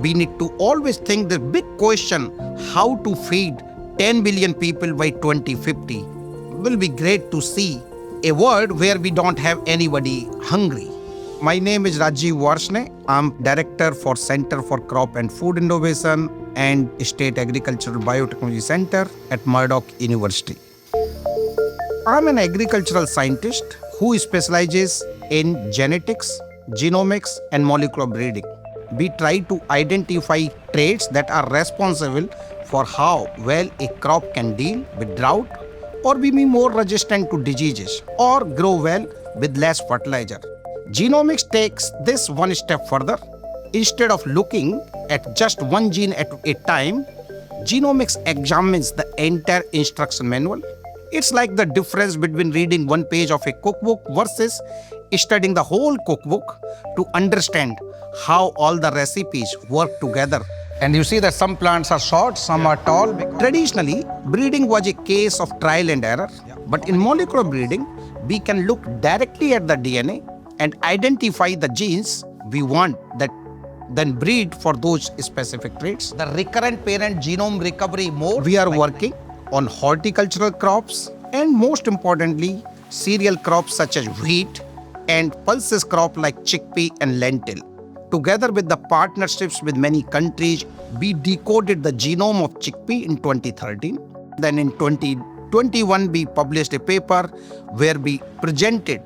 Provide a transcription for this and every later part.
we need to always think the big question, how to feed 10 billion people by 2050. Will be great to see a world where we don't have anybody hungry. My name is Rajeev Varshney. I'm Director for Center for Crop and Food Innovation and State Agricultural Biotechnology Center at Murdoch University. I'm an agricultural scientist who specializes in genetics, genomics, and molecular breeding. We try to identify traits that are responsible for how well a crop can deal with drought or be more resistant to diseases or grow well with less fertilizer. Genomics takes this one step further. Instead of looking at just one gene at a time, genomics examines the entire instruction manual. It's like the difference between reading one page of a cookbook versus studying the whole cookbook to understand how all the recipes work together. And you see that some plants are short, some are tall. Traditionally, breeding was a case of trial and error. But in molecular breeding, we can look directly at the DNA and identify the genes we want that then breed for those specific traits. The recurrent parent genome recovery mode. We are working on horticultural crops and most importantly, cereal crops such as wheat and pulses crop like chickpea and lentil. Together with the partnerships with many countries, we decoded the genome of chickpea in 2013. Then in 2021, we published a paper where we presented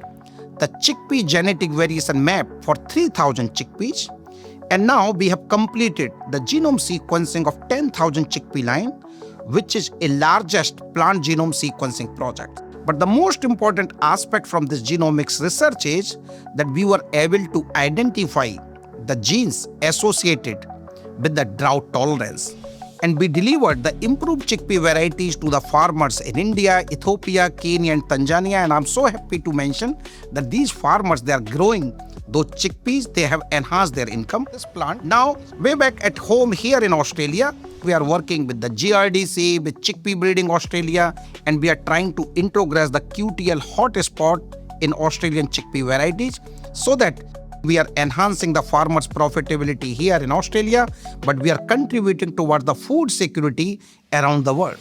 the chickpea genetic variation map for 3,000 chickpeas. And now we have completed the genome sequencing of 10,000 chickpea line, which is a largest plant genome sequencing project. But the most important aspect from this genomics research is that we were able to identify the genes associated with the drought tolerance. And we delivered the improved chickpea varieties to the farmers in India, Ethiopia, Kenya, and Tanzania. And I'm so happy to mention that these farmers, they are growing those chickpeas, they have enhanced their income. This plant, now way back at home here in Australia, we are working with the GRDC, with Chickpea Breeding Australia, and we are trying to introgress the QTL hotspot in Australian chickpea varieties so that we are enhancing the farmers' profitability here in Australia, but we are contributing towards the food security around the world.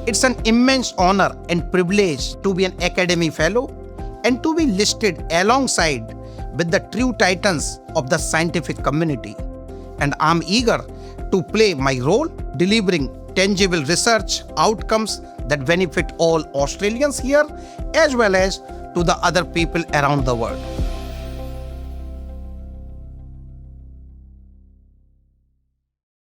It's an immense honor and privilege to be an Academy Fellow and to be listed alongside with the true titans of the scientific community. And I'm eager to play my role delivering tangible research outcomes that benefit all Australians here as well as to the other people around the world.